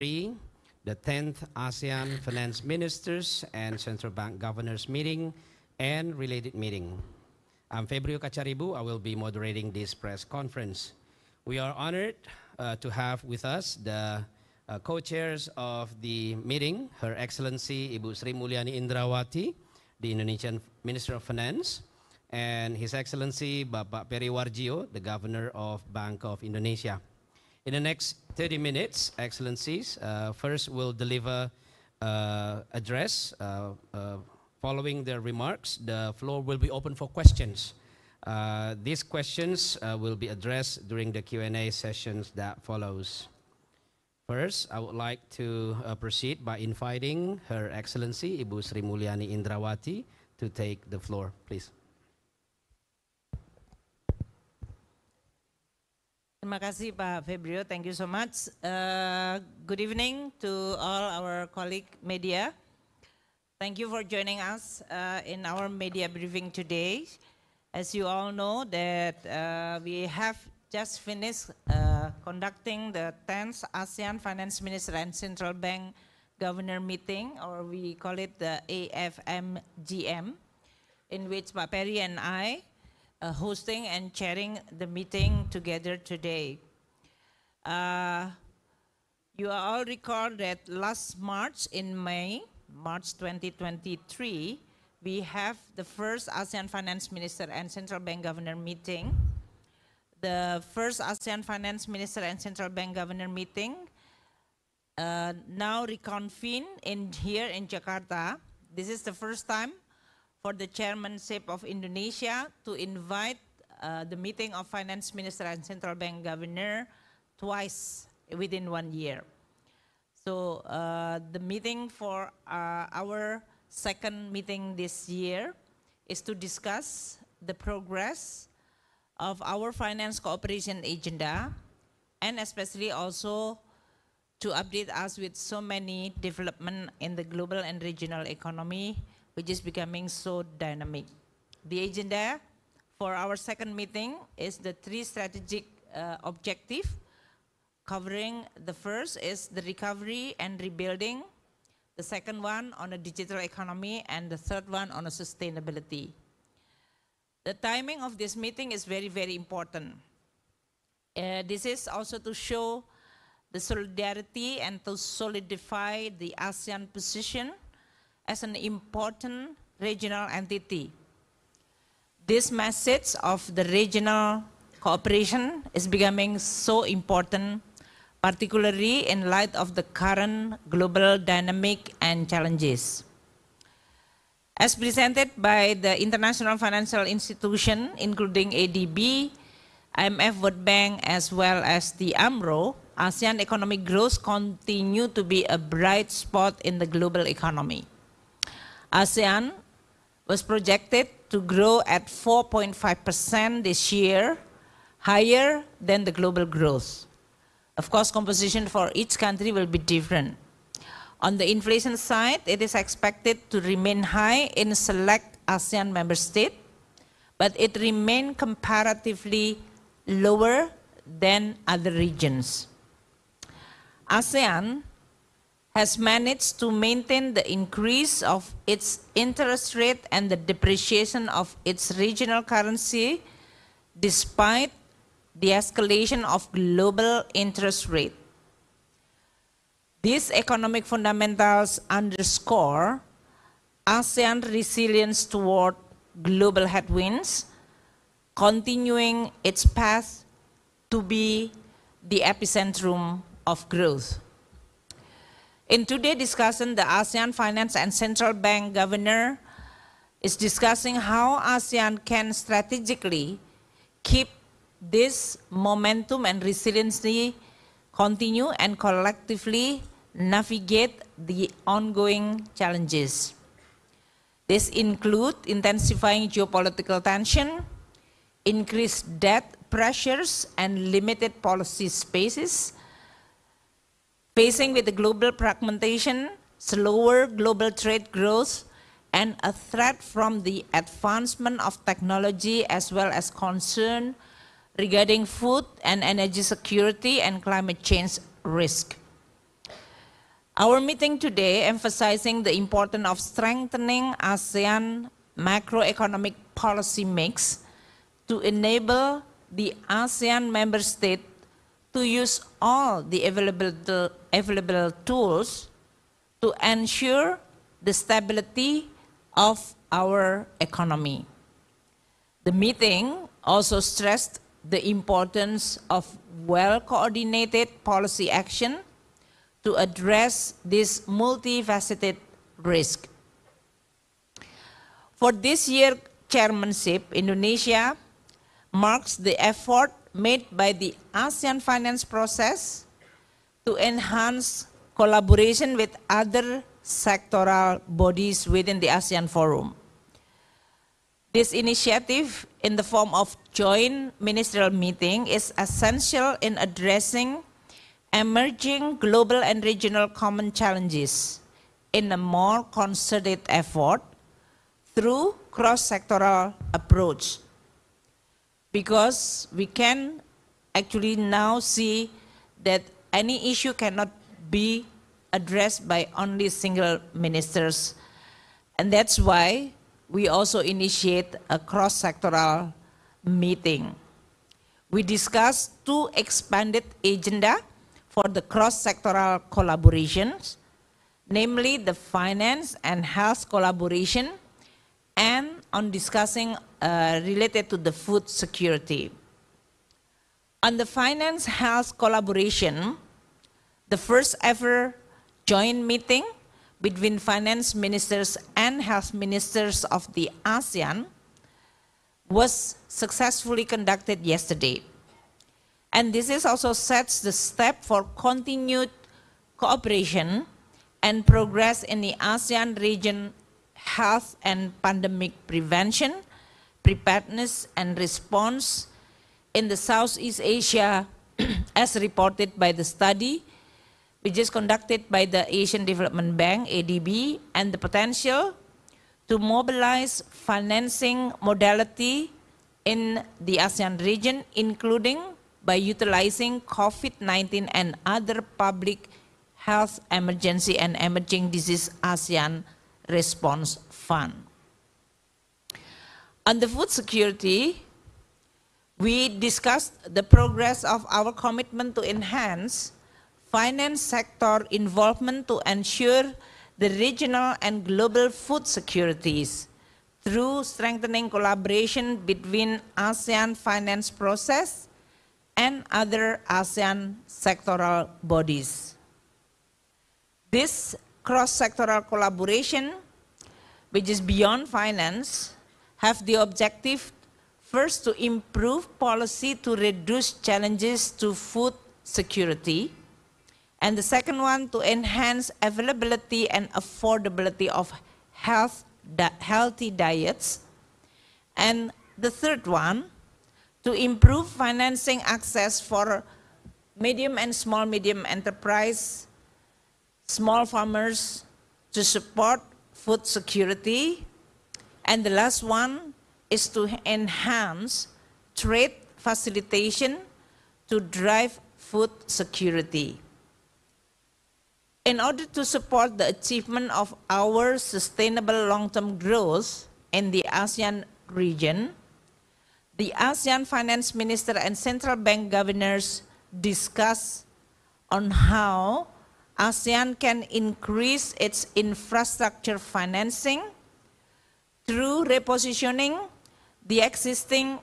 The 10th ASEAN Finance Ministers and Central Bank Governors Meeting and related meeting. I'm Febrio Kacaribu. I will be moderating this press conference. We are honored to have with us the co-chairs of the meeting, Her Excellency Ibu Sri Mulyani Indrawati, the Indonesian Minister of Finance, and His Excellency Bapak Peri Warjio, the Governor of Bank of Indonesia. In the next 30 minutes, Excellencies, first will deliver address. Following their remarks, the floor will be open for questions. These questions will be addressed during the Q&A sessions that follows. First, I would like to proceed by inviting Her Excellency Ibu Sri Mulyani Indrawati to take the floor, please. Terima kasih Pak Febrio, thank you so much. Good evening to all our colleague media. Thank you for joining us in our media briefing today. As you all know that we have just finished conducting the 10th ASEAN Finance Minister and Central Bank Governor meeting, or we call it the AFMGM, in which Pak Peri and I hosting and chairing the meeting together today. You all recall that last March, in March 2023, we have the first ASEAN Finance Minister and Central Bank Governor meeting. The first ASEAN Finance Minister and Central Bank Governor meeting now reconvene here in Jakarta. This is the first time for the chairmanship of Indonesia to invite the meeting of Finance Minister and Central Bank Governor twice within 1 year. So the meeting for our second meeting this year is to discuss the progress of our finance cooperation agenda, and especially also to update us with so many development in the global and regional economy, which is becoming so dynamic. The agenda for our second meeting is the 3 strategic objectives, covering the first is the recovery and rebuilding, the second one on a digital economy, and the third one on a sustainability. The timing of this meeting is very, very important. This is also to show the solidarity and to solidify the ASEAN position as an important regional entity. This message of the regional cooperation is becoming so important, particularly in light of the current global dynamic and challenges. As presented by the international financial institution, including ADB, IMF, World Bank, as well as the AMRO, ASEAN economic growth continue to be a bright spot in the global economy. ASEAN was projected to grow at 4.5% this year, higher than the global growth. Of course, composition for each country will be different. On the inflation side, it is expected to remain high in select ASEAN member states, but it remains comparatively lower than other regions. ASEAN has managed to maintain the increase of its interest rate and the depreciation of its regional currency despite the escalation of global interest rate. These economic fundamentals underscore ASEAN resilience toward global headwinds, continuing its path to be the epicentrum of growth. In today's discussion, the ASEAN Finance and Central Bank Governor is discussing how ASEAN can strategically keep this momentum and resiliency continue and collectively navigate the ongoing challenges. This includes intensifying geopolitical tension, increased debt pressures, and limited policy spaces, facing with the global fragmentation, slower global trade growth, and a threat from the advancement of technology, as well as concern regarding food and energy security and climate change risk. Our meeting today emphasizing the importance of strengthening ASEAN macroeconomic policy mix to enable the ASEAN member state to use all the available tools to ensure the stability of our economy. The meeting also stressed the importance of well-coordinated policy action to address this multifaceted risk. For this year's chairmanship, Indonesia marks the effort made by the ASEAN finance process to enhance collaboration with other sectoral bodies within the ASEAN Forum. This initiative in the form of joint ministerial meeting is essential in addressing emerging global and regional common challenges in a more concerted effort through cross-sectoral approach. Because we can actually now see that any issue cannot be addressed by only single ministers. And that's why we also initiate a cross-sectoral meeting. We discussed two expanded agenda for the cross-sectoral collaborations, namely the finance and health collaboration, and on discussing related to the food security. On the finance health collaboration, the first ever joint meeting between finance ministers and health ministers of the ASEAN was successfully conducted yesterday. And this is also sets the step for continued cooperation and progress in the ASEAN region health and pandemic prevention, preparedness and response in the Southeast Asia as reported by the study which is conducted by the Asian Development Bank, ADB, and the potential to mobilize financing modality in the ASEAN region, including by utilizing COVID-19 and other public health emergency and emerging disease ASEAN Response Fund. On the food security, we discussed the progress of our commitment to enhance finance sector involvement to ensure the regional and global food securities through strengthening collaboration between ASEAN finance process and other ASEAN sectoral bodies. This cross-sectoral collaboration, which is beyond finance, have the objective first to improve policy to reduce challenges to food security, and the second one to enhance availability and affordability of healthy diets, and the third one to improve financing access for medium and small medium enterprise, small farmers to support food security, and the last one is to enhance trade facilitation to drive food security. In order to support the achievement of our sustainable long-term growth in the ASEAN region, the ASEAN Finance Minister and Central Bank Governors discuss on how ASEAN can increase its infrastructure financing through repositioning the existing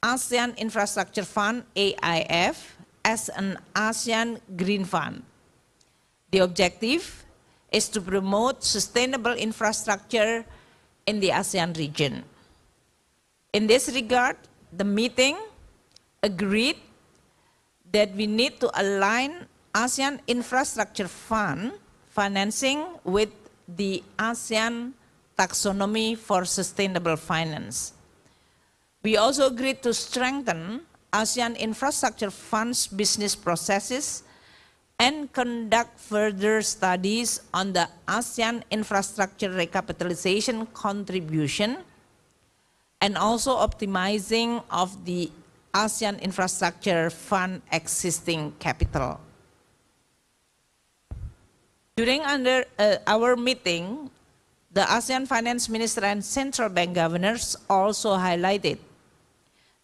ASEAN Infrastructure Fund, AIF, as an ASEAN Green Fund. The objective is to promote sustainable infrastructure in the ASEAN region. In this regard, the meeting agreed that we need to align ASEAN Infrastructure Fund financing with the ASEAN Taxonomy for Sustainable Finance. We also agreed to strengthen ASEAN Infrastructure Fund's business processes and conduct further studies on the ASEAN Infrastructure Recapitalization Contribution, and also optimizing of the ASEAN Infrastructure Fund existing capital. During our meeting, the ASEAN Finance Minister and Central Bank Governors also highlighted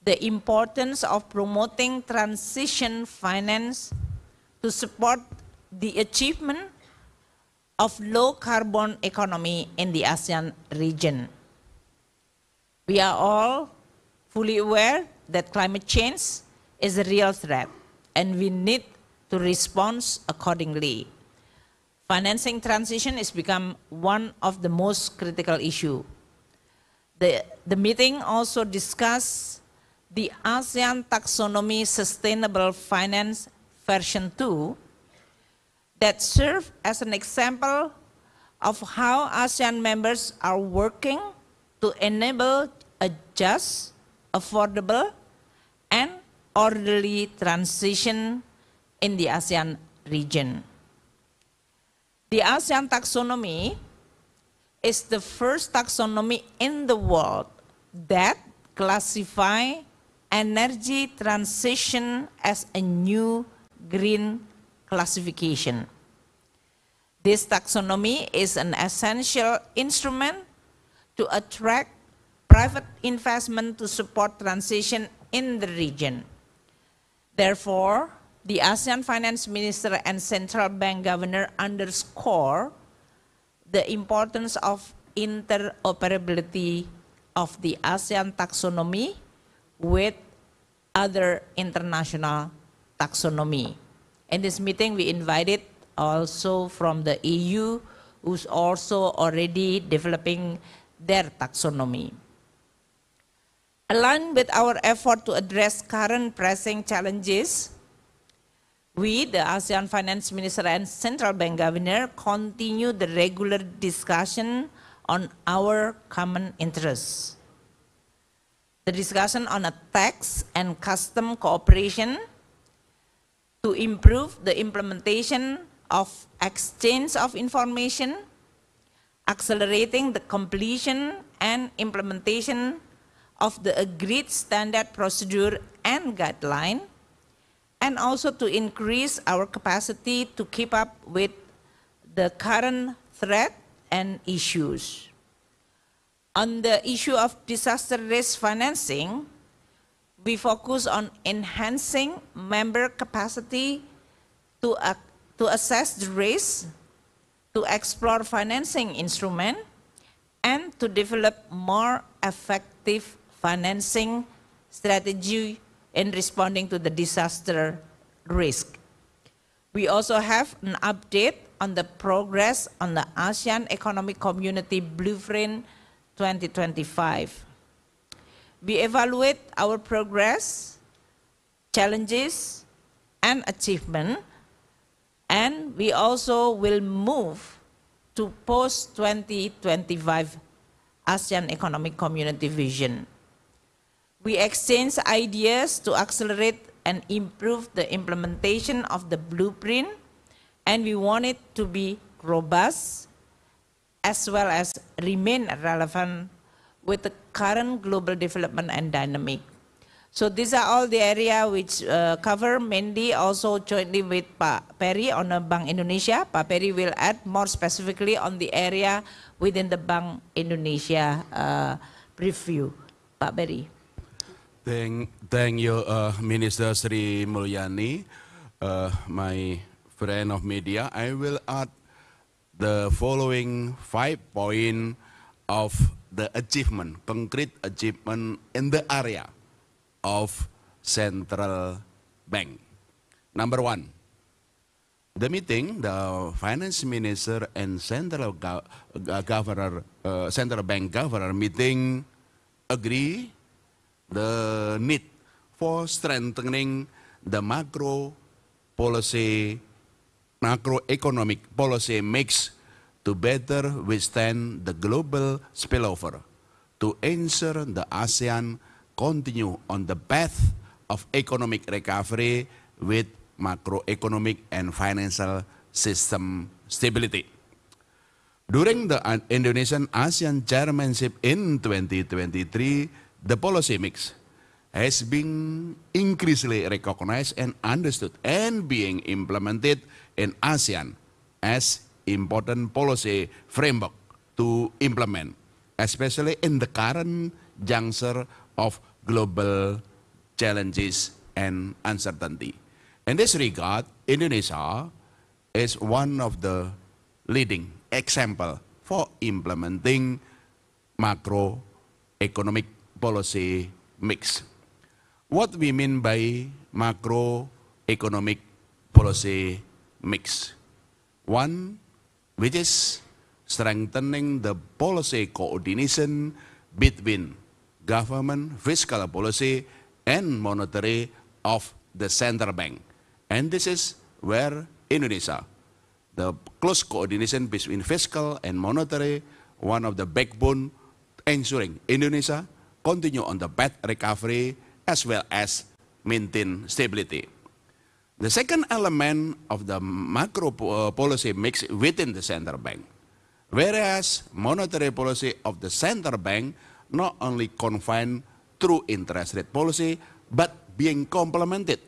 the importance of promoting transition finance to support the achievement of low carbon economy in the ASEAN region. We are all fully aware that climate change is a real threat and we need to respond accordingly. Financing transition has become one of the most critical issues. The meeting also discussed the ASEAN Taxonomy Sustainable Finance version 2 that serve as an example of how ASEAN members are working to enable a just, affordable, and orderly transition in the ASEAN region. The ASEAN taxonomy is the first taxonomy in the world that classifies energy transition as a new green classification. This taxonomy is an essential instrument to attract private investment to support transition in the region. Therefore, the ASEAN Finance Minister and Central Bank Governor underscore the importance of interoperability of the ASEAN taxonomy with other international taxonomy. In this meeting, we invited also from the EU, who's also already developing their taxonomy. Aligned with our effort to address current pressing challenges, we, the ASEAN Finance Minister and Central Bank Governor, continue the regular discussion on our common interests. The discussion on a tax and custom cooperation to improve the implementation of exchange of information, accelerating the completion and implementation of the agreed standard procedure and guideline, and also to increase our capacity to keep up with the current threat and issues. On the issue of disaster risk financing, we focus on enhancing member capacity to assess the risk, to explore financing instruments, and to develop more effective financing strategy in responding to the disaster risk. We also have an update on the progress on the ASEAN Economic Community Blueprint 2025. We evaluate our progress, challenges, and achievement, and we also will move to post-2025 ASEAN Economic Community Vision. We exchange ideas to accelerate and improve the implementation of the blueprint, and we want it to be robust as well as remain relevant with the current global development and dynamic. So these are all the area which cover mainly also jointly with Pak Peri on the Bank Indonesia. Pak Peri will add more specifically on the area within the Bank Indonesia review. Pak Peri. Thank you, Minister Sri Mulyani, my friend of media. I will add the following 5 points of the achievement, concrete achievement in the area of central bank. Number 1, the meeting, the finance minister and central bank governor meeting agree the need for strengthening the macroeconomic policy mix to better withstand the global spillover, to ensure the ASEAN continue on the path of economic recovery with macroeconomic and financial system stability. During the Indonesian ASEAN chairmanship in 2023, the policy mix has been increasingly recognized and understood and being implemented in ASEAN as important policy framework to implement, especially in the current juncture of global challenges and uncertainty. In this regard, Indonesia is one of the leading example for implementing macroeconomic policy mix. What we mean by macroeconomic policy mix? One, which is strengthening the policy coordination between government fiscal policy and monetary of the central bank. And this is where Indonesia, the close coordination between fiscal and monetary, one of the backbone ensuring Indonesia continue on the path recovery as well as maintain stability. The second element of the macro policy mix within the central bank, whereas monetary policy of the central bank not only confined through interest rate policy, but being complemented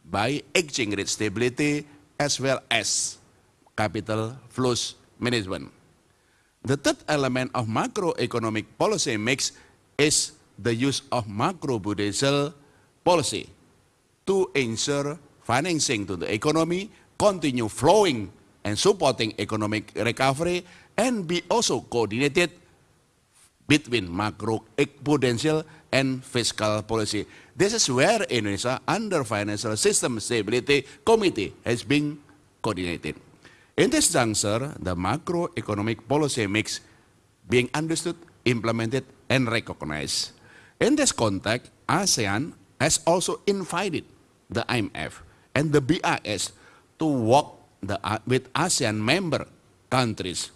by exchange rate stability as well as capital flows management. The third element of macroeconomic policy mix is the use of macroprudential policy to ensure financing to the economy continue flowing and supporting economic recovery and be also coordinated between macroprudential and fiscal policy. This is where Indonesia under Financial System Stability Committee has been coordinated. In this juncture, the macroeconomic policy mix being understood, implemented, and recognized. In this context, ASEAN has also invited the IMF and the BIS to work with ASEAN member countries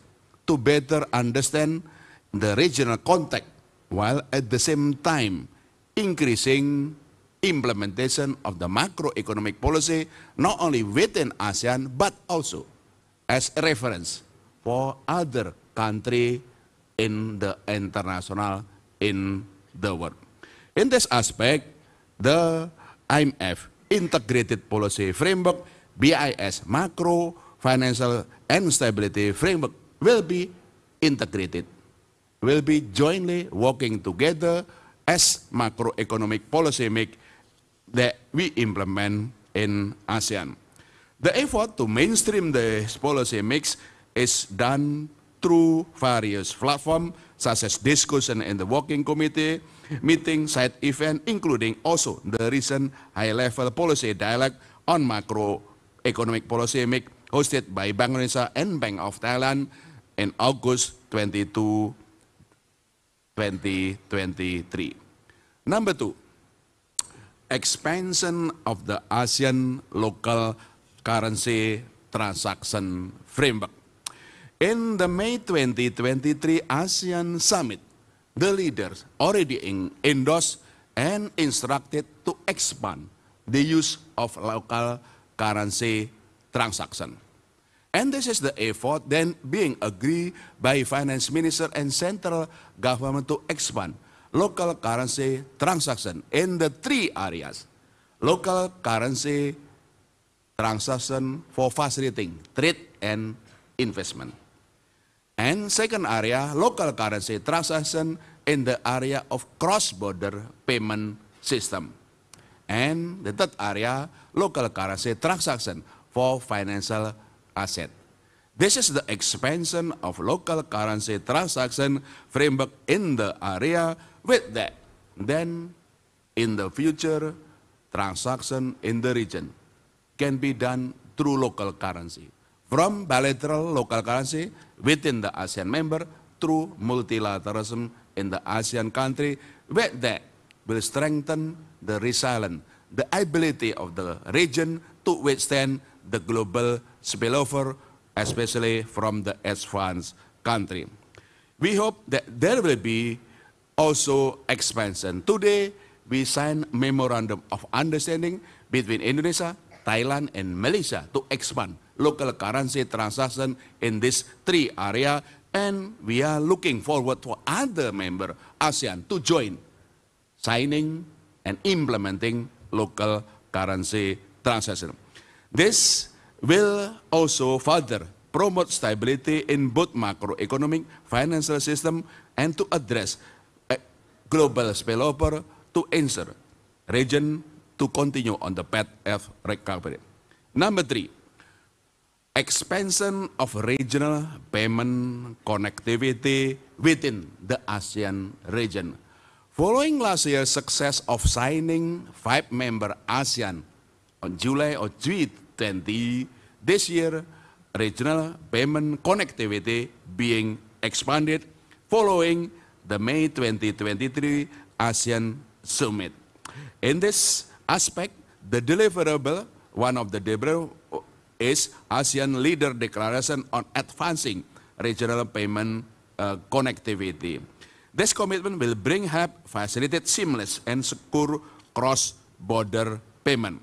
to better understand the regional context, while at the same time increasing implementation of the macroeconomic policy not only within ASEAN but also as a reference for other countries in the international, in the world. In this aspect, the IMF Integrated Policy Framework, BIS Macro, Financial and Stability Framework will be integrated, will be jointly working together as macroeconomic policy mix that we implement in ASEAN. The effort to mainstream this policy mix is done through various platforms such as discussion in the working committee, meeting, side event, including also the recent high-level policy dialogue on macroeconomic policy mix hosted by Bank Indonesia and Bank of Thailand in August 22, 2023. Number two, expansion of the ASEAN local currency transaction framework. In the May 2023 ASEAN Summit, the leaders already endorsed and instructed to expand the use of local currency transaction. And this is the effort then being agreed by finance minister and central government to expand local currency transaction in the three areas. Local currency transaction for facilitating trade and investment. And second area, local currency transaction in the area of cross-border payment system. And the third area, local currency transaction for financial asset. This is the expansion of local currency transaction framework in the area with that. Then in the future, transaction in the region can be done through local currency. From bilateral local currency within the ASEAN member through multilateralism in the ASEAN country, with that will strengthen the resilience, the ability of the region to withstand the global spillover, especially from the advanced country. We hope that there will be also expansion. Today, we signed memorandum of understanding between Indonesia, Thailand, and Malaysia to expand local currency transaction in these three areas, and we are looking forward for other member ASEAN to join signing and implementing local currency transaction. This will also further promote stability in both macroeconomic financial system and to address global spillover to ensure region to continue on the path of recovery. Number 3, expansion of regional payment connectivity within the ASEAN region. Following last year's success of signing 5-member ASEAN on July or G20, this year regional payment connectivity being expanded following the May 2023 ASEAN Summit. In this aspect, the deliverable, one of the deliverables is ASEAN Leader Declaration on Advancing Regional Payment Connectivity. This commitment will help facilitate seamless and secure cross-border payment.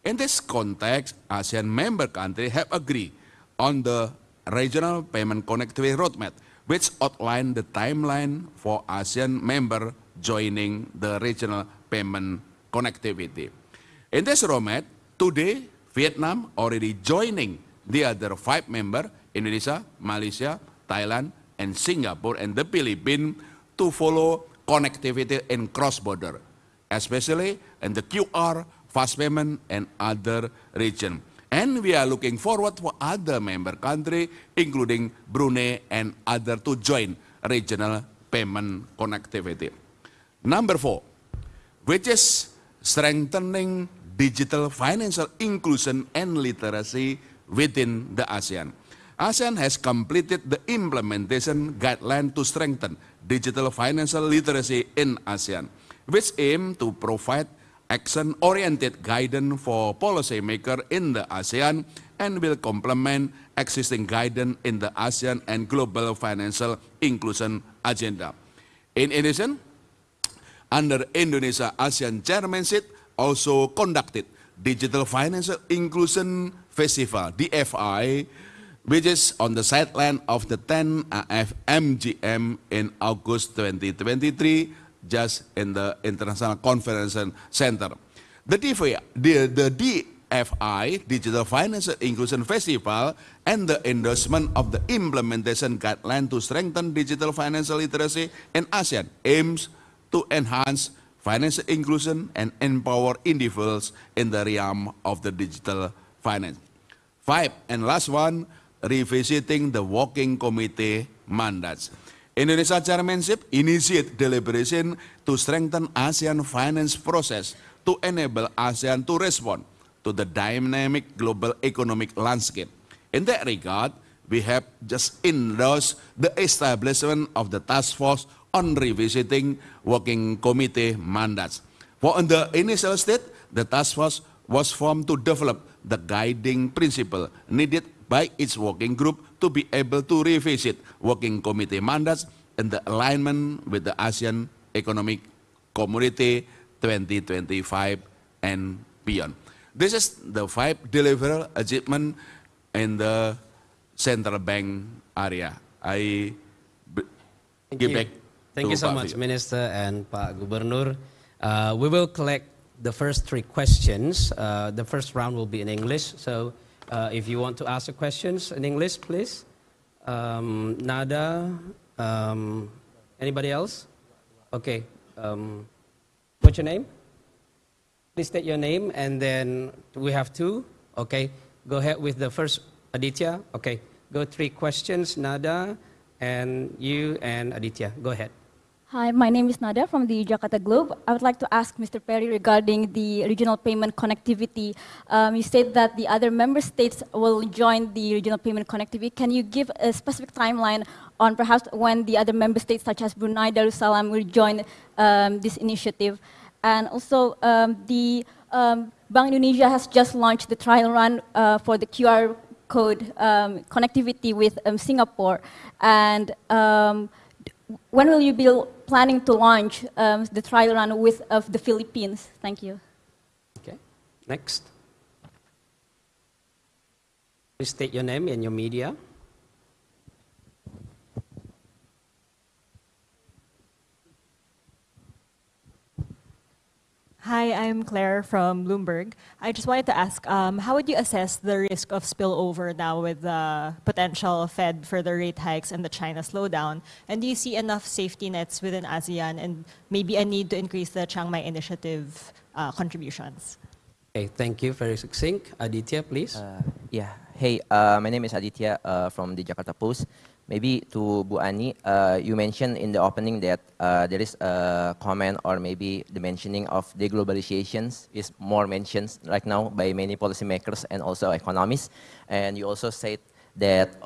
In this context, ASEAN member countries have agreed on the regional payment connectivity roadmap, which outline the timeline for ASEAN member joining the regional payment connectivity. In this roadmap, today, Vietnam already joining the other 5 members, Indonesia, Malaysia, Thailand, and Singapore, and the Philippines to follow connectivity in cross-border, especially in the QR, fast payment, and other regions. And we are looking forward for other member countries, including Brunei and others, to join regional payment connectivity. Number 4, which is strengthening digital financial inclusion and literacy within the ASEAN. ASEAN has completed the implementation guideline to strengthen digital financial literacy in ASEAN, which aim to provide action-oriented guidance for policymakers in the ASEAN and will complement existing guidance in the ASEAN and global financial inclusion agenda. In addition, under Indonesia ASEAN chairmanship, also conducted Digital Financial Inclusion Festival, DFI, which is on the sideline of the 10th AFMGM in August 2023, just in the International Conference Center. The DFI, Digital Financial Inclusion Festival, and the endorsement of the implementation guideline to strengthen digital financial literacy in ASEAN aims to enhance financial inclusion and empower individuals in the realm of the digital finance. 5, and last one, revisiting the working committee mandates. Indonesia chairmanship initiate deliberation to strengthen ASEAN finance process to enable ASEAN to respond to the dynamic global economic landscape. In that regard, we have just endorsed the establishment of the task force on revisiting working committee mandates. For in the initial state, the task force was formed to develop the guiding principle needed by its working group to be able to revisit working committee mandates in the alignment with the ASEAN Economic Community 2025 and beyond. This is the 5 deliverable achievement in the central bank area. I give back. Thank you so much, Minister and Pak Gubernur. We will collect the first 3 questions. The first round will be in English. So if you want to ask the questions in English, please. Nada, anybody else? Okay. What's your name? Please state your name, and then we have 2. Okay. Go ahead with the first, Aditya. Okay. Go 3 questions, Nada, and you and Aditya. Go ahead. Hi, my name is Nada from the Jakarta Globe. I would like to ask Mr. Perry regarding the regional payment connectivity. You said that the other member states will join the regional payment connectivity. Can you give a specific timeline on perhaps when the other member states such as Brunei Darussalam will join this initiative? And also, Bank Indonesia has just launched the trial run for the QR code connectivity with Singapore. And when will you be planning to launch the trial run with the Philippines? Thank you. Okay, next. Please state your name and your media. Hi, I'm Claire from Bloomberg. I just wanted to ask, how would you assess the risk of spillover now with the potential Fed further rate hikes and the China slowdown? And do you see enough safety nets within ASEAN and maybe a need to increase the Chiang Mai Initiative contributions? Okay, thank you. Very succinct. Aditya, please. Yeah. Hey, my name is Aditya from the Jakarta Post. Maybe to Bu Ani, you mentioned in the opening that there is a comment or maybe the mentioning of deglobalizations is more mentioned right now by many policymakers and also economists. And you also said that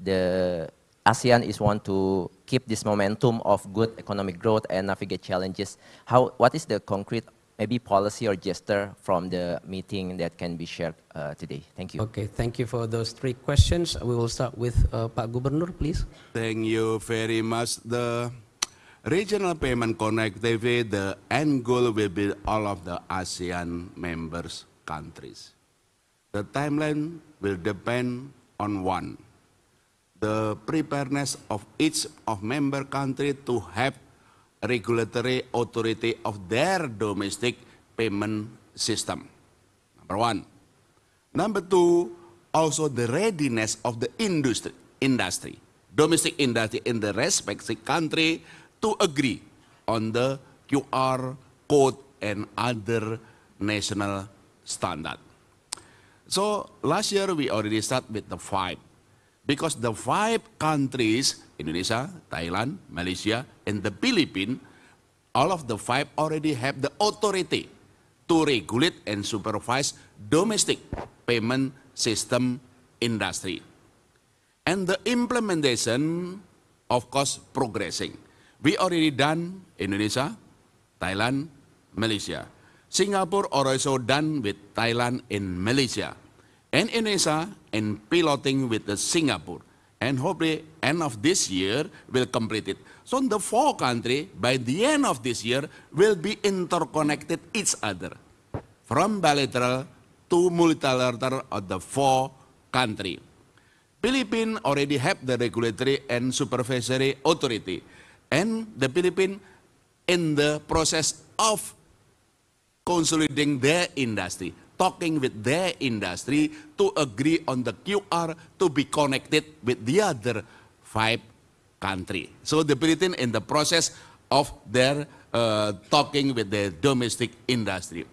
the ASEAN is want to keep this momentum of good economic growth and navigate challenges. What is the concrete maybe policy or gesture from the meeting that can be shared today? Thank you. Okay, thank you for those 3 questions. We will start with Pak Gubernur, please. Thank you very much. The regional payment connectivity, the end goal will be all of the ASEAN members countries. The timeline will depend on one, the preparedness of each of member country to have regulatory authority of their domestic payment system. Number 1. Number 2, also the readiness of the industry, domestic industry in the respective country to agree on the QR code and other national standard. So last year we already started with the 5. Because the 5 countries, Indonesia, Thailand, Malaysia, and the Philippines, all of the 5 already have the authority to regulate and supervise domestic payment system industry. And the implementation, of course, progressing. We already done Indonesia, Thailand, Malaysia. Singapore also done with Thailand and Malaysia. And Indonesia and piloting with the Singapore. And hopefully end of this year will complete it. So the 4 countries by the end of this year will be interconnected each other. From bilateral to multilateral of the 4 countries. Philippines already have the regulatory and supervisory authority. And the Philippines in the process of consolidating their industry, talking with their industry to agree on the QR to be connected with the other 5 countries. So the Philippines in the process of their talking with the domestic industry.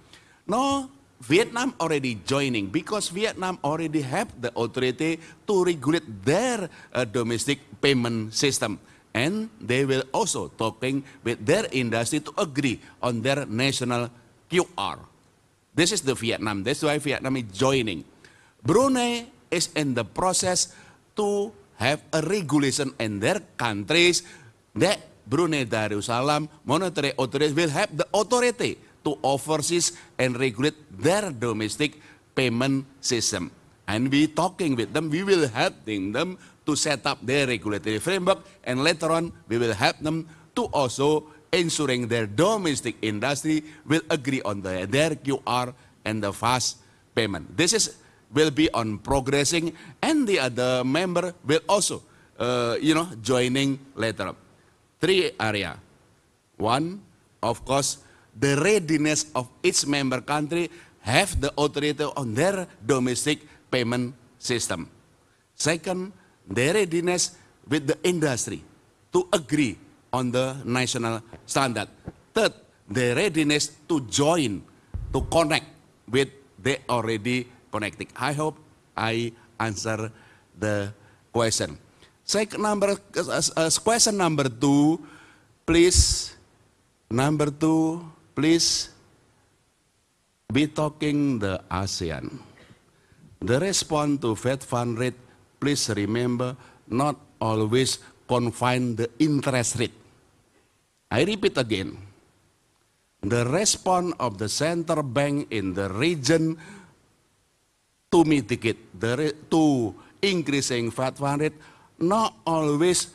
Now, Vietnam already joining because Vietnam already have the authority to regulate their domestic payment system. And they will also talking with their industry to agree on their national QR. This is the Vietnam. That's why Vietnam is joining. Brunei is in the process to have a regulation in their countries that Brunei Darussalam monetary authorities will have the authority to oversee and regulate their domestic payment system. And we talking with them, we will helping them to set up their regulatory framework, and later on we will help them to also ensuring their domestic industry will agree on their QR and the fast payment. This will be on progressing, and the other member will also, joining later. 3 areas. 1, of course, the readiness of each member country have the authority on their domestic payment system. 2nd, the readiness with the industry to agree on the national standard. 3rd, the readiness to join, to connect with the already connected. I hope I answer the question. Question number 2, please. Number 2, please be talking the ASEAN. The response to Fed fund rate, please remember, not always confine the interest rate. I repeat again, the response of the central bank in the region to mitigate, to increasing Fed fund rate, not always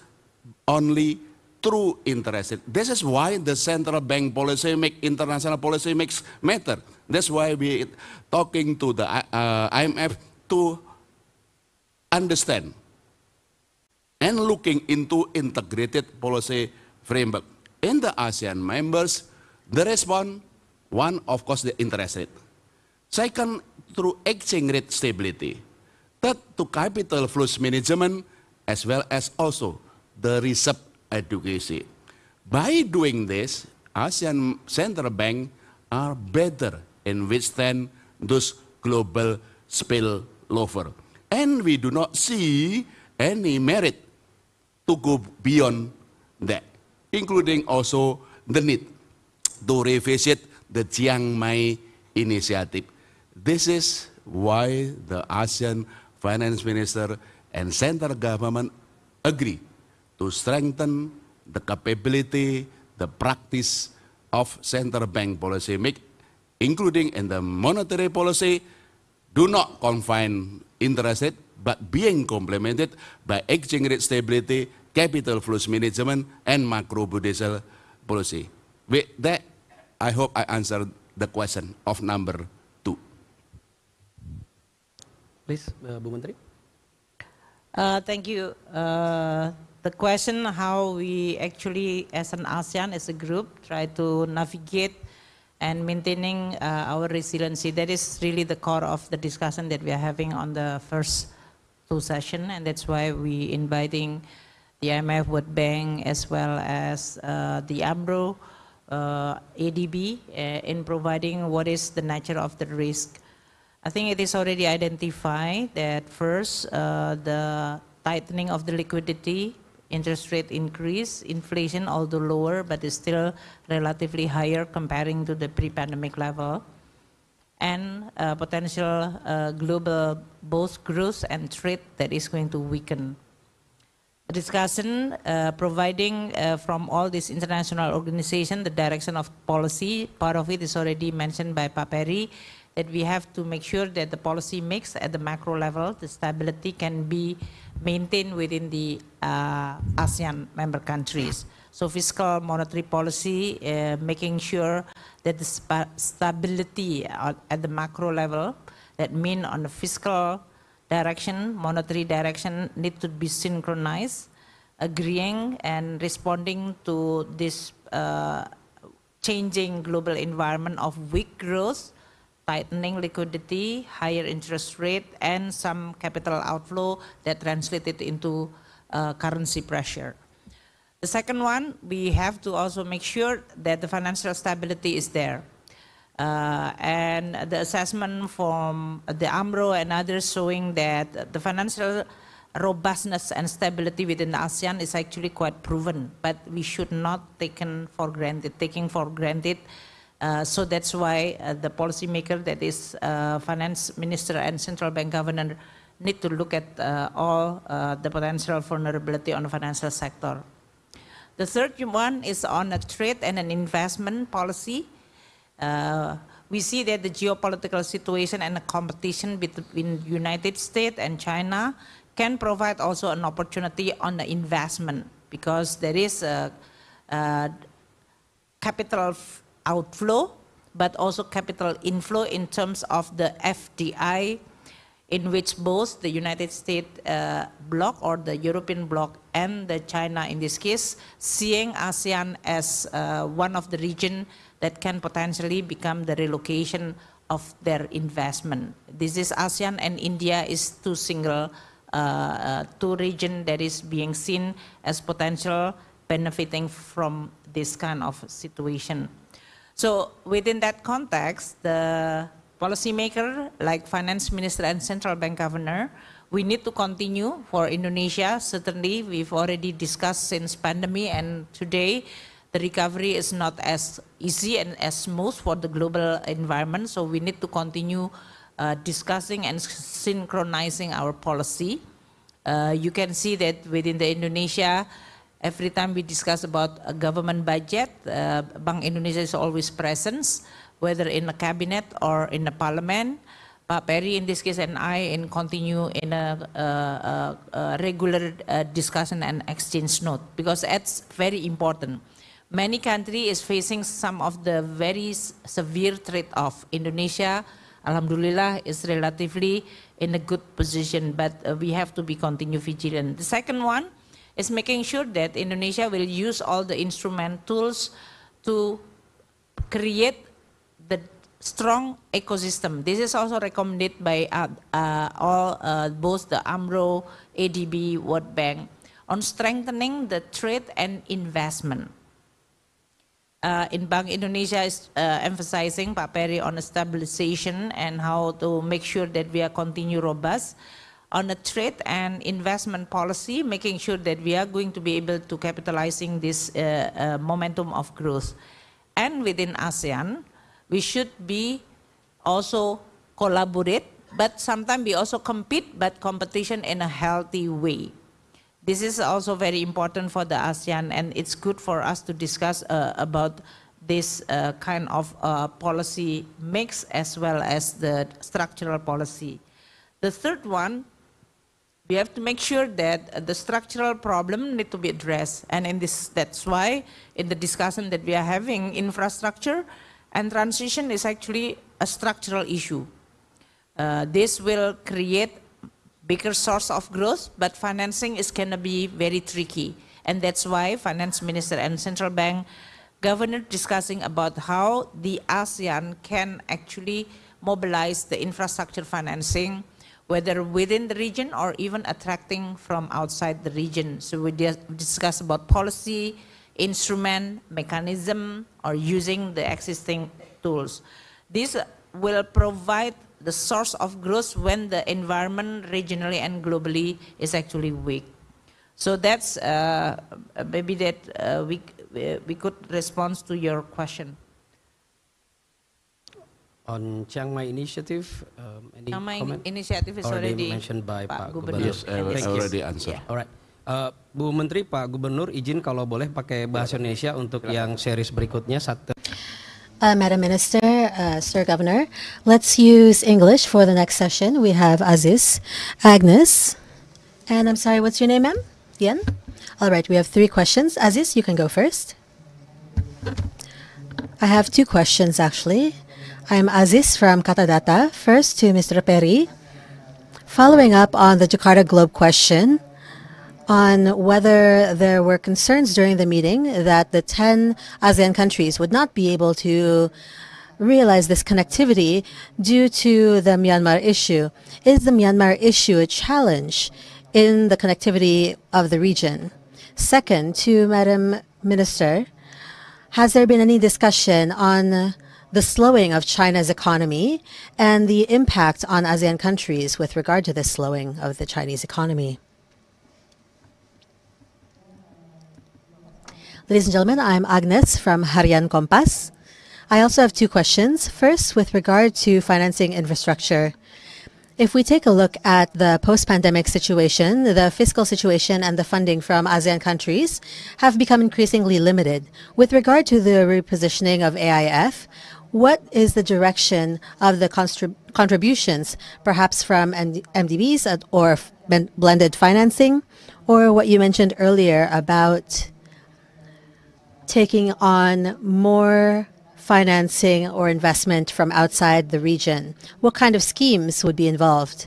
only through interest rate. This is why the central bank policy international policy makes matter. That's why we talking to the IMF to understand and looking into integrated policy framework. In the ASEAN members, The response, one, of course, the interest rate. Second, through exchange rate stability. Third, to capital flows management, as well as also the reserve adequacy. By doing this, ASEAN Central Bank are better in withstand those global spillover. And we do not see any merit to go beyond that, including also the need to revisit the Chiang Mai initiative. This is why the ASEAN finance minister and central government agree to strengthen the capability, the practice of central bank policy make, including in the monetary policy, do not confine interest rate, but being complemented by exchange rate stability, capital flows management, and macro-prudential policy. With that, I hope I answered the question of number 2. Please, Bu Menteri. Thank you. The question how we actually, as an ASEAN, as a group, try to navigate and maintaining our resiliency, that is really the core of the discussion that we are having on the first 2 sessions, and that's why we inviting the IMF, World Bank, as well as the AMRO, ADB, in providing what is the nature of the risk. I think it is already identified that first, the tightening of the liquidity, interest rate increase, inflation although lower, but is still relatively higher comparing to the pre-pandemic level, and potential global both growth and trade that is going to weaken. The discussion providing from all these international organizations the direction of policy, part of it is already mentioned by Pak Peri, that we have to make sure that the policy mix at the macro level, the stability can be maintained within the ASEAN member countries. So fiscal monetary policy, making sure that the stability at the macro level, that means on the fiscal direction, monetary direction, need to be synchronized, agreeing and responding to this changing global environment of weak growth, tightening liquidity, higher interest rate, and some capital outflow that translated into currency pressure. The second one, we have to also make sure that the financial stability is there. And the assessment from the AMRO and others showing that the financial robustness and stability within the ASEAN is actually quite proven, but we should not taking for granted. So that's why the policymaker, that is finance minister and central bank governor, need to look at all the potential vulnerability on the financial sector. The third one is on a trade and an investment policy. We see that the geopolitical situation and the competition between United States and China can provide also an opportunity on the investment, because there is a capital outflow, but also capital inflow in terms of the FDI, in which both the United States bloc or the European bloc and the China in this case, seeing ASEAN as one of the region that can potentially become the relocation of their investment. This is ASEAN and India is two region that is being seen as potential benefiting from this kind of situation. So within that context, the policymaker, like finance minister and central bank governor, we need to continue for Indonesia. Certainly, we've already discussed since pandemic, and today the recovery is not as easy and as smooth for the global environment. So we need to continue discussing and synchronizing our policy. You can see that within the Indonesia, every time we discuss about a government budget, Bank Indonesia is always present, whether in the cabinet or in the parliament. Pak Peri in this case and I continue in a regular discussion and exchange note, because that's very important. Many countries is facing some of the very severe trade-off. Indonesia, alhamdulillah, is relatively in a good position, but we have to be continue vigilant. The second one is making sure that Indonesia will use all the instrument tools to create the strong ecosystem. This is also recommended by both the AMRO, ADB, World Bank, on strengthening the trade and investment. In Bank Indonesia is emphasizing, Pak Peri, on stabilization and how to make sure that we are continue robust on the trade and investment policy, making sure that we are going to be able to capitalizing this momentum of growth. And within ASEAN, we should be also collaborate, but sometimes we also compete, but competition in a healthy way. This is also very important for the ASEAN, and it's good for us to discuss about this kind of policy mix as well as the structural policy. The third one, we have to make sure that the structural problem need to be addressed, and in this, that's why in the discussion that we are having, infrastructure and transition is actually a structural issue. This will create bigger source of growth, but financing is gonna be very tricky. And that's why Finance Minister and Central Bank Governor discussing about how the ASEAN can actually mobilize the infrastructure financing, whether within the region or even attracting from outside the region. So we discuss about policy, instrument, mechanism, or using the existing tools. This will provide the source of growth when the environment regionally and globally is actually weak. So that's maybe that we could respond to your question. On Chiang Mai initiative, any Chiang Mai comment? initiative is already mentioned by Pak Gubernur. Yes, I already answered. Yeah. Alright. Bu Menteri, Pak Gubernur, izin kalau boleh pakai bahasa Indonesia untuk yang series berikutnya. Madam Minister, Sir Governor, let's use English for the next session. We have Aziz, Agnes, and I'm sorry, what's your name, ma'am? Yen? All right, we have 3 questions. Aziz, you can go first. I have 2 questions, actually. I'm Aziz from Katadata. First to Mr. Peri. Following up on the Jakarta Globe question, on whether there were concerns during the meeting that the 10 ASEAN countries would not be able to realize this connectivity due to the Myanmar issue. Is the Myanmar issue a challenge in the connectivity of the region? Second, to Madam Minister, has there been any discussion on the slowing of China's economy and the impact on ASEAN countries with regard to the slowing of the Chinese economy? Ladies and gentlemen, I'm Agnes from Harian Kompas. I also have 2 questions. First, with regard to financing infrastructure. If we take a look at the post-pandemic situation, the fiscal situation and the funding from ASEAN countries have become increasingly limited. With regard to the repositioning of AIF, what is the direction of the contributions, perhaps from MDBs or blended financing, or what you mentioned earlier about taking on more financing or investment from outside the region? What kind of schemes would be involved?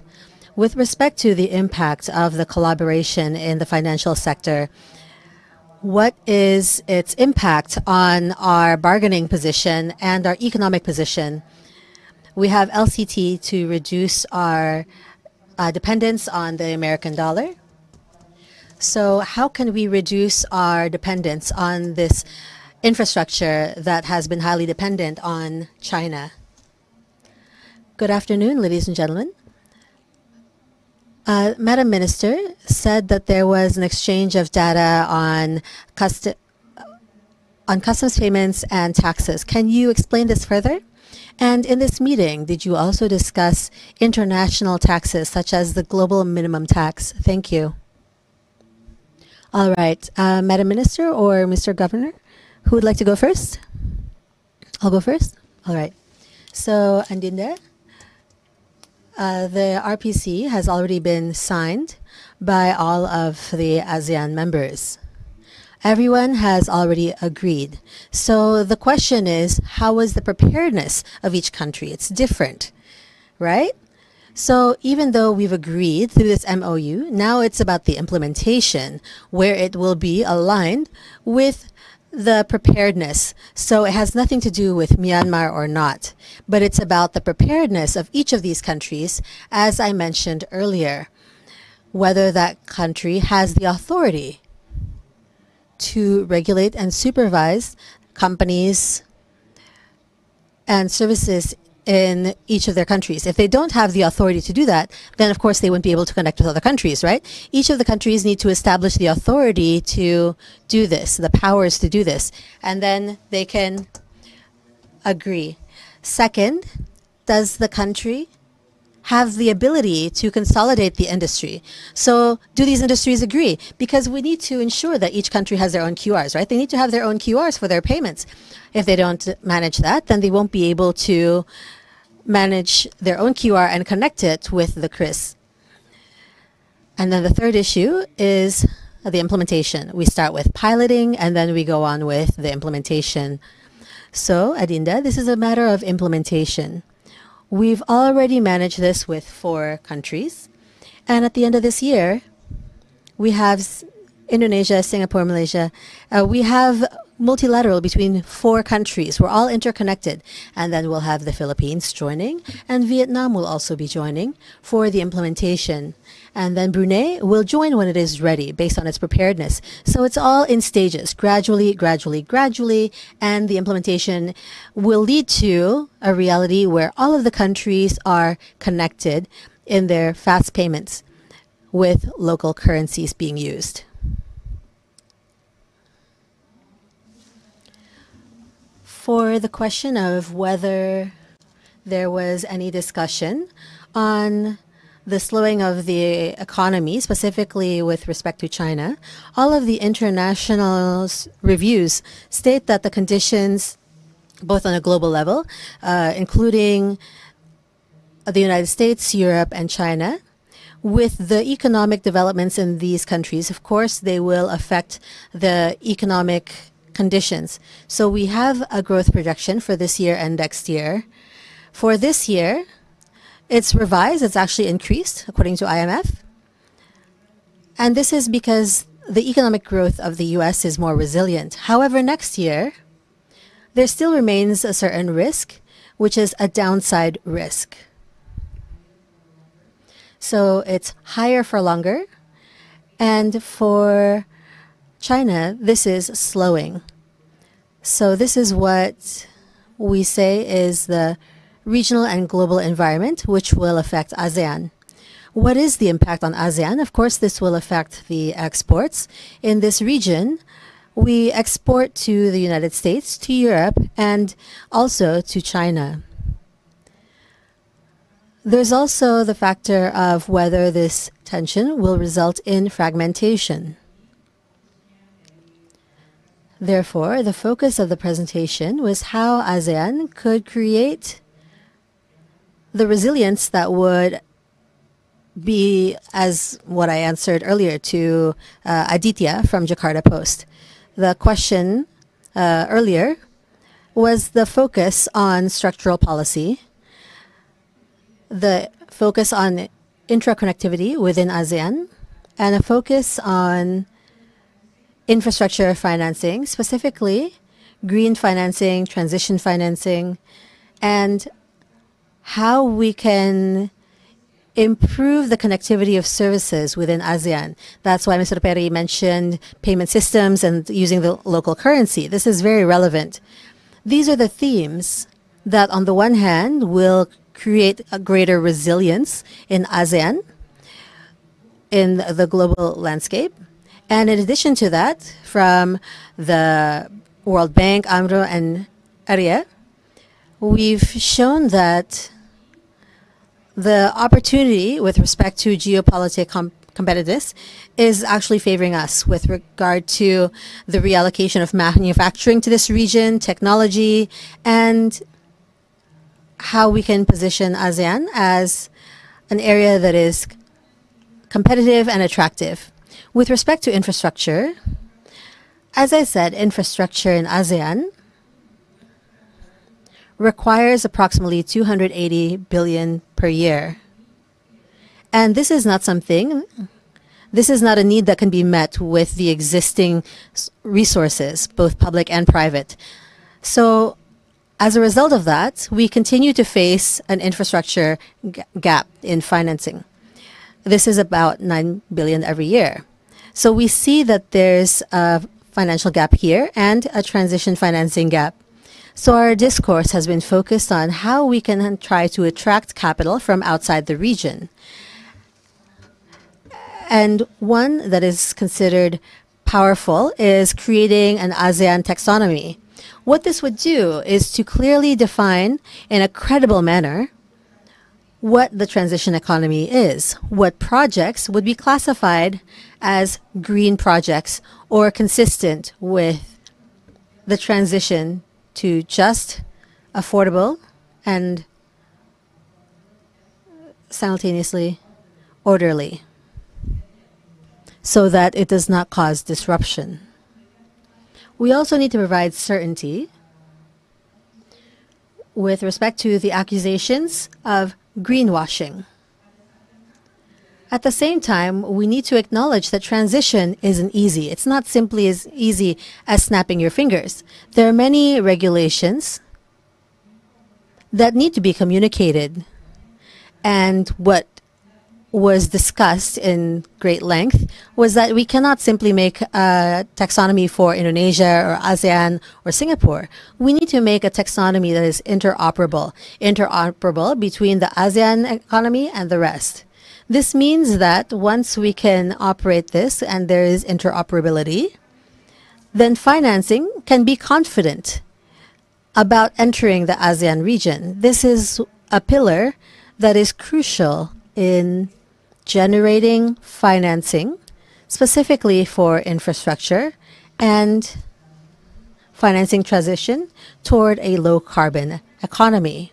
With respect to the impact of the collaboration in the financial sector, what is its impact on our bargaining position and our economic position? We have LCT to reduce our dependence on the American dollar. So how can we reduce our dependence on this infrastructure that has been highly dependent on China? Good afternoon, ladies and gentlemen. Madam Minister said that there was an exchange of data on customs payments and taxes. Can you explain this further? And in this meeting, did you also discuss international taxes such as the global minimum tax? Thank you. All right, Madam Minister or Mr. Governor, who would like to go first? I'll go first. All right. So, Andinda, the RPC has already been signed by all of the ASEAN members. Everyone has already agreed. So the question is, how was the preparedness of each country? It's different, right? So even though we've agreed through this MOU, now it's about the implementation, where it will be aligned with the preparedness. So it has nothing to do with Myanmar or not, but it's about the preparedness of each of these countries, as I mentioned earlier, whether that country has the authority to regulate and supervise companies and services in each of their countries. If they don't have the authority to do that, then of course they wouldn't be able to connect with other countries, right? Each of the countries need to establish the authority to do this, the powers to do this, and then they can agree. Second, does the country have the ability to consolidate the industry? So do these industries agree? Because we need to ensure that each country has their own QRs, right? They need to have their own QRs for their payments. If they don't manage that, then they won't be able to manage their own QR and connect it with the CRIS. And then the third issue is the implementation. We start with piloting and then we go on with the implementation. So, Adinda, this is a matter of implementation. We've already managed this with 4 countries. And at the end of this year, we have Indonesia, Singapore, Malaysia. We have multilateral between 4 countries. We're all interconnected. And then we'll have the Philippines joining, and Vietnam will also be joining for the implementation. And then Brunei will join when it is ready, based on its preparedness. So it's all in stages, gradually, gradually, gradually, and the implementation will lead to a reality where all of the countries are connected in their fast payments with local currencies being used. For the question of whether there was any discussion on the slowing of the economy, specifically with respect to China, all of the international reviews state that the conditions, both on a global level, including the United States, Europe, and China, with the economic developments in these countries, of course, they will affect the economic conditions. So we have a growth projection for this year and next year. For this year, it's revised, it's actually increased according to IMF. And this is because the economic growth of the US is more resilient. However, next year, there still remains a certain risk, which is a downside risk. So it's higher for longer. And for China, this is slowing. So this is what we say is the regional and global environment, which will affect ASEAN. What is the impact on ASEAN? Of course, this will affect the exports. In this region, we export to the United States, to Europe, and also to China. There's also the factor of whether this tension will result in fragmentation. Therefore, the focus of the presentation was how ASEAN could create the resilience that would be, as what I answered earlier to Aditya from Jakarta Post. The question earlier was the focus on structural policy, the focus on intra-connectivity within ASEAN, and a focus on infrastructure financing, specifically green financing, transition financing, and how we can improve the connectivity of services within ASEAN. That's why Mr. Perry mentioned payment systems and using the local currency. This is very relevant. These are the themes that, on the one hand, will create a greater resilience in ASEAN, in the global landscape. And in addition to that, from the World Bank, AMRO, and ARIA, we've shown that the opportunity with respect to geopolitical competitiveness is actually favoring us with regard to the reallocation of manufacturing to this region, technology, and how we can position ASEAN as an area that is competitive and attractive. With respect to infrastructure, as I said, infrastructure in ASEAN requires approximately 280 billion per year. And this is not something This is not a need that can be met with the existing resources, both public and private. So as a result of that, we continue to face an infrastructure gap in financing. This is about 9 billion every year. So we see that there's a financial gap here and a transition financing gap. So our discourse has been focused on how we can try to attract capital from outside the region. And one that is considered powerful is creating an ASEAN taxonomy. What this would do is to clearly define in a credible manner what the transition economy is, what projects would be classified as green projects or consistent with the transition to just, affordable, and simultaneously orderly, so that it does not cause disruption. We also need to provide certainty with respect to the accusations of greenwashing. At the same time, we need to acknowledge that transition isn't easy. It's not simply as easy as snapping your fingers. There are many regulations that need to be communicated. And what was discussed in great length was that we cannot simply make a taxonomy for Indonesia or ASEAN or Singapore. We need to make a taxonomy that is interoperable between the ASEAN economy and the rest. This means that once we can operate this and there is interoperability, then financing can be confident about entering the ASEAN region. This is a pillar that is crucial in generating financing, specifically for infrastructure and financing transition toward a low-carbon economy.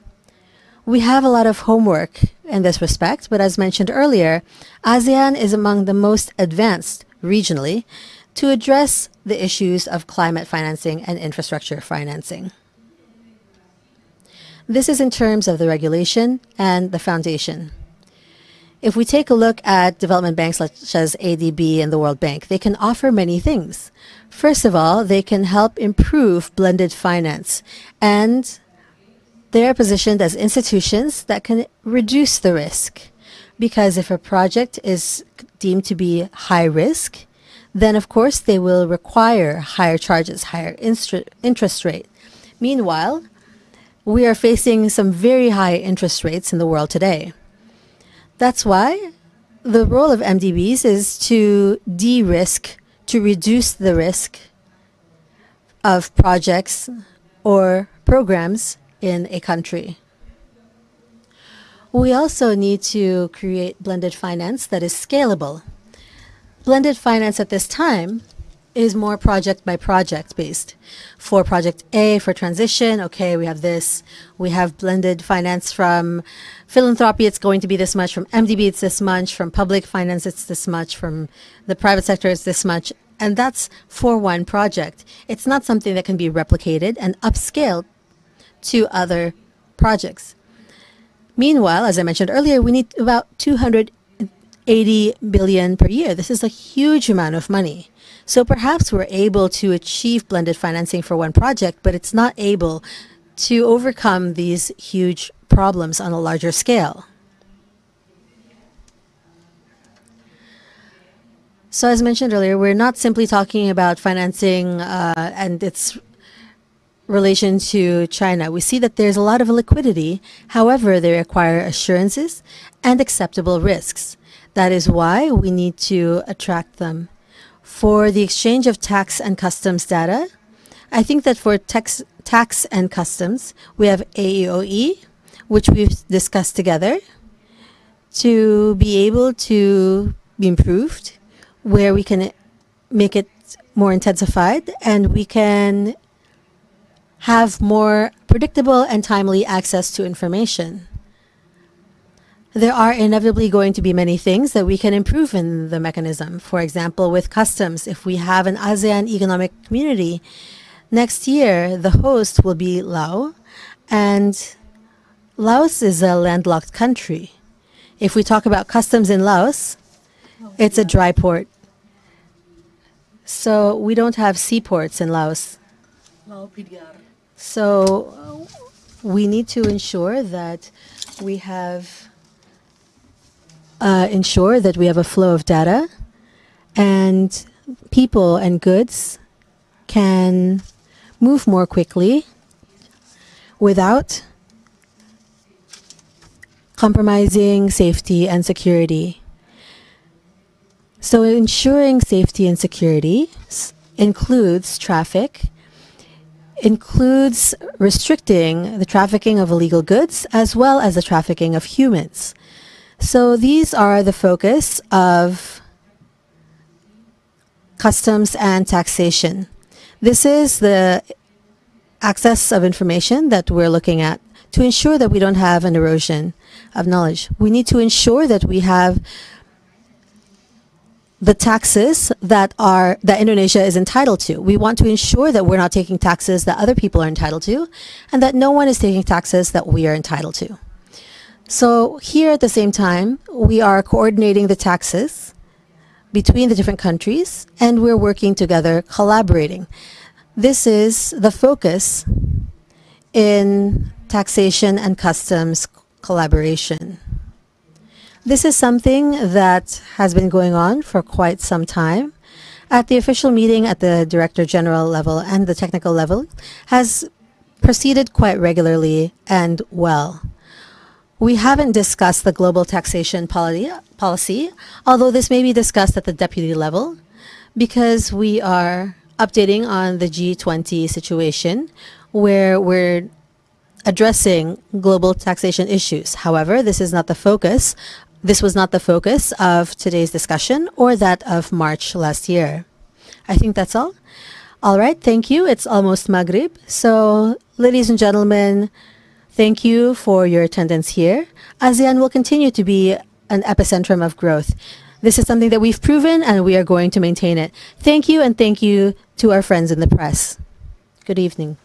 We have a lot of homework in this respect, but as mentioned earlier, ASEAN is among the most advanced regionally to address the issues of climate financing and infrastructure financing. This is in terms of the regulation and the foundation. If we take a look at development banks such as ADB and the World Bank, they can offer many things. First of all, they can help improve blended finance, and they are positioned as institutions that can reduce the risk. Because if a project is deemed to be high risk, then of course they will require higher charges, higher interest rate. Meanwhile, we are facing some very high interest rates in the world today. That's why the role of MDBs is to de-risk, to reduce the risk of projects or programs in a country. We also need to create blended finance that is scalable. Blended finance at this time is more project by project based. For project A, for transition, okay, we have this. We have blended finance from philanthropy, it's going to be this much. From MDB, it's this much. From public finance, it's this much. From the private sector, it's this much. And that's for one project. It's not something that can be replicated and upscaled to other projects. Meanwhile, as I mentioned earlier, we need about 280 billion per year. This is a huge amount of money. So perhaps we're able to achieve blended financing for one project, but it's not able to overcome these huge problems on a larger scale. So as mentioned earlier, we're not simply talking about financing and its relation to China. We see that there's a lot of liquidity. However, they require assurances and acceptable risks. That is why we need to attract them. For the exchange of tax and customs data, I think that for tax and customs, we have AEOE, which we've discussed together, to be able to be improved, where we can make it more intensified and we can have more predictable and timely access to information. There are inevitably going to be many things that we can improve in the mechanism. For example, with customs, if we have an ASEAN economic community, next year the host will be Laos, and Laos is a landlocked country. If we talk about customs in Laos, It's a dry port. So we don't have seaports in Laos. So we need to ensure that we have a flow of data, and people and goods can move more quickly without compromising safety and security. So ensuring safety and security includes includes restricting the trafficking of illegal goods as well as the trafficking of humans. So these are the focus of customs and taxation. This is the access of information that we're looking at to ensure that we don't have an erosion of knowledge. We need to ensure that we have the taxes that Indonesia is entitled to. We want to ensure that we're not taking taxes that other people are entitled to, and that no one is taking taxes that we are entitled to. So here at the same time, we are coordinating the taxes between the different countries, and we're working together, collaborating. This is the focus in taxation and customs collaboration. This is something that has been going on for quite some time. At the official meeting at the Director General level and the technical level has proceeded quite regularly and well. We haven't discussed the global taxation policy, although this may be discussed at the deputy level, because we are updating on the G20 situation where we're addressing global taxation issues. However, this is not the focus. This was not the focus of today's discussion or that of March last year. I think that's all. All right, thank you. It's almost Maghrib. So, ladies and gentlemen, thank you for your attendance here. ASEAN will continue to be an epicentrum of growth. This is something that we've proven, and we are going to maintain it. Thank you, and thank you to our friends in the press. Good evening.